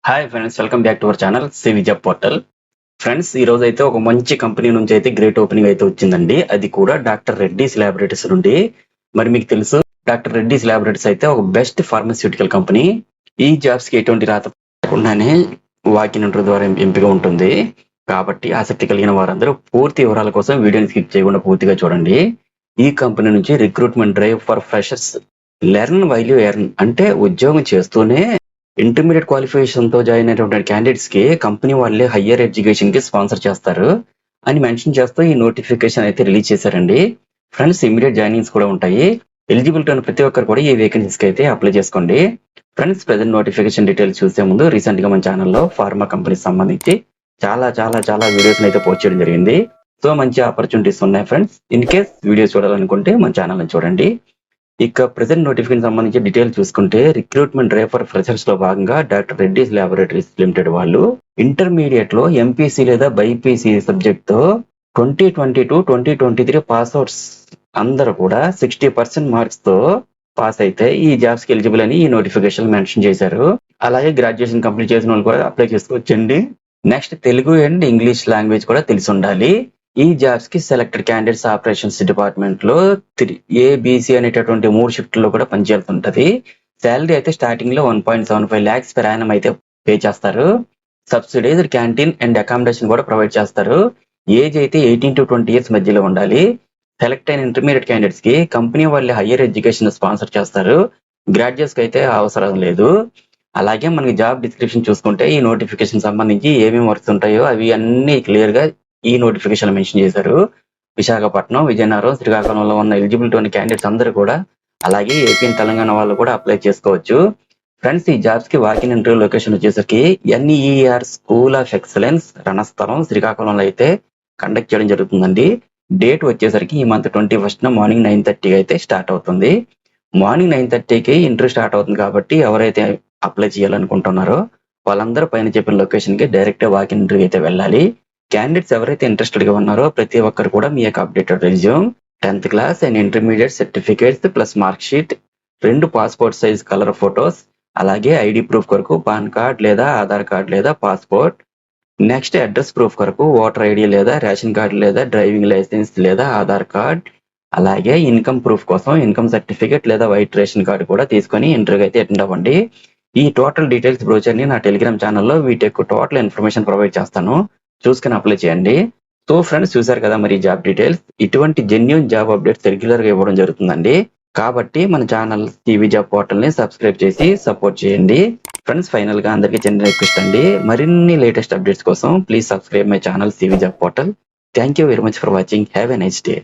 Hi friends, welcome back to our channel CV job portal. Friends, ఈ రోజు అయితే ఒక మంచి కంపెనీ నుంచి అయితే గ్రేట్ ఓపెనింగ్ అయితే వచ్చిందండి. అది కూడా డాక్టర్ రెడ్డీస్ ల్యాబొరేటరీస్ నుండి. మరి మీకు తెలుసు, డాక్టర్ రెడ్డీస్ ల్యాబొరేటరీస్ అయితే ఒక బెస్ట్ ఫార్మస్యూటికల్ కంపెనీ. ఈ జాబ్స్ కి ఎటువంటి రాత లేకుండానే వాకిన్ ఇంటర్వ్యూ ద్వారా ఎంపిక ఉంటుంది. కాబట్టి ఆసక్తి కలిగిన వారందరూ పూర్తి వివరాల కోసం వీడియోని స్కిప్ చేయకుండా పూర్తిగా చూడండి. ఈ కంపెనీ నుంచి recruitment drive for freshers, learn while you earn, అంటే ఉద్యోగం చేస్తూనే ఇంటర్మీడియట్ క్వాలిఫికేషన్ తో జాయిన్ అయినటువంటి క్యాండిడేట్స్ కి కంపెనీ వాళ్ళే హయ్యర్ ఎడ్యుకేషన్ కి స్పాన్సర్ చేస్తారు అని మెన్షన్ చేస్తూ ఈ నోటిఫికేషన్ అయితే రిలీజ్ చేశారండి. ఫ్రెండ్స్, ఇమీడియట్ జాయినింగ్స్ కూడా ఉంటాయి. ఎలిజిబిలిటీ ఉన్న ప్రతి ఒక్కరు కూడా ఈ వేకెన్సీస్ కి అయితే అప్లై చేసుకోండి. ఫ్రెండ్స్, ప్రెజెంట్ నోటిఫికేషన్ డీటెయిల్స్ చూసే ముందు రీసెంట్ గా మన ఛానల్లో ఫార్మా కంపెనీకి సంబంధించి చాలా వీడియోస్ అయితే పోస్ట్ చేయడం జరిగింది. సో మంచి ఆపర్చునిటీస్ ఉన్నాయి ఫ్రెండ్స్. ఇన్ కేస్ వీడియోస్ చూడాలనుకుంటే మన ఛానల్ చూడండి. ఇక ప్రెజెంట్ నోటిఫికేషన్ సంబంధించి డీటెయిల్ చూసుకుంటే, రిక్రూట్మెంట్ డ్రైవ్ ఫర్ ఫ్రెషర్స్ లో భాగంగా డాక్టర్ రెడ్డీస్ ల్యాబొరేటరీస్ లిమిటెడ్ వాళ్ళు ఇంటర్మీడియట్ లో ఎంపీసీ లేదా బైపీసీ సబ్జెక్ట్ తో 2022-2023 పాస్ అవుట్స్ అందరూ కూడా 60% మార్క్స్ తో పాస్ అయితే ఈ జాబ్స్ కి ఎలిజిబుల్ అని ఈ నోటిఫికేషన్ మెన్షన్ చేశారు. అలాగే గ్రాడ్యుయేషన్ కంప్లీట్ చేసిన వాళ్ళు కూడా అప్లై చేసుకోవచ్చండి. Next, Telugu and English language కూడా తెలిసి ఉండాలి. ఈ జాబ్స్ కి సెలెక్టెడ్ క్యాండిడేట్స్ ఆపరేషన్స్ డిపార్ట్మెంట్ లో ఏబిసి అనేటటువంటి 3 షిఫ్ట్ లో కూడా పనిచేయాల్సి ఉంటది. శాలరీ అయితే స్టార్టింగ్ లో 1.75 lakhs per annum అయితే పే చేస్తారు. సబ్సిడైజ్డ్ క్యాంటీన్ అండ్ అకామిడేషన్ కూడా ప్రొవైడ్ చేస్తారు. ఏజ్ అయితే 18 to 20 years మధ్యలో ఉండాలి. సెలెక్ట్ అయిన ఇంటర్మీడియట్ క్యాండిడేట్స్ కి కంపెనీ వాళ్ళే హయ్యర్ ఎడ్యుకేషన్ స్పాన్సర్ చేస్తారు. గ్రాడ్యుయేట్స్ కి అయితే అవసరం లేదు. అలాగే మనకి జాబ్ డిస్క్రిప్షన్ చూసుకుంటే, ఈ నోటిఫికేషన్ సంబంధించి ఏమేమి వర్క్స్ ఉంటాయో అవి అన్ని క్లియర్ గా ఈ నోటిఫికేషన్ మెన్షన్ చేశారు. విశాఖపట్నం, విజయనగరం, శ్రీకాకుళంలో ఉన్న ఎలిజిబిలిటీ ఉన్న క్యాండిడేట్స్ అందరూ కూడా, అలాగే ఏపీ తెలంగాణ వాళ్ళు కూడా అప్లై చేసుకోవచ్చు. ఫ్రెండ్స్, ఈ జాబ్స్ కి వాకిన్ ఇంటర్వ్యూ లొకేషన్ వచ్చేసరికి NER school of excellence, Ranasthalam, శ్రీకాకుళంలో అయితే కండక్ట్ చేయడం జరుగుతుందండి. డేట్ వచ్చేసరికి ఈ మంత్ 21st మార్నింగ్ 9:30 అయితే స్టార్ట్ అవుతుంది. మార్నింగ్ 9:30కి ఇంటర్వ్యూ స్టార్ట్ అవుతుంది కాబట్టి ఎవరైతే అప్లై చేయాలనుకుంటున్నారో వాళ్ళందరూ పైన చెప్పిన లొకేషన్ కి డైరెక్ట్ వాకిన్ ఇంటర్వ్యూ అయితే వెళ్ళాలి. క్యాండిడేట్స్ ఎవరైతే ఇంట్రెస్టెడ్ గా ఉన్నారో ప్రతి ఒక్కరు కూడా మీ యొక్క updated resume, 10th class and intermediate certificates plus mark sheet, 2 passport size colour photos, అలాగే ఐడి ప్రూఫ్ కొరకు పాన్ కార్డ్ లేదా ఆధార్ కార్డ్ లేదా పాస్పోర్ట్, నెక్స్ట్ అడ్రస్ ప్రూఫ్ కొరకు ఓటర్ ఐడి లేదా రేషన్ కార్డ్ లేదా డ్రైవింగ్ లైసెన్స్ లేదా ఆధార్ కార్డ్, అలాగే ఇన్కమ్ ప్రూఫ్ కోసం ఇన్కమ్ సర్టిఫికేట్ లేదా వైట్ రేషన్ కార్డు కూడా తీసుకొని ఇంటర్వ్యూ అయితే అటెండ్ అవ్వండి. ఈ టోటల్ డీటెయిల్స్ బ్రోచర్ ని నా టెలిగ్రామ్ ఛానల్లో వీటికి టోటల్ ఇన్ఫర్మేషన్ ప్రొవైడ్ చేస్తాను, చూసుకుని అప్లై చేయండి. సో ఫ్రెండ్స్, చూసారు కదా మరి జాబ్ డీటెయిల్స్. ఇటువంటి జెన్యూన్ జాబ్ అప్డేట్స్ రెగ్యులర్ గా ఇవ్వడం జరుగుతుందండి. కాబట్టి మన ఛానల్ టీవీ జాబ్ పోర్టల్ ని సబ్స్క్రైబ్ చేసి సపోర్ట్ చేయండి. ఫ్రెండ్స్, ఫైనల్ గా అందరికీ చిన్న రిక్వెస్ట్ అండి, మరిన్ని లేటెస్ట్ అప్డేట్స్ కోసం please subscribe my channel TV job portal. Thank you very much for watching. Have a nice day.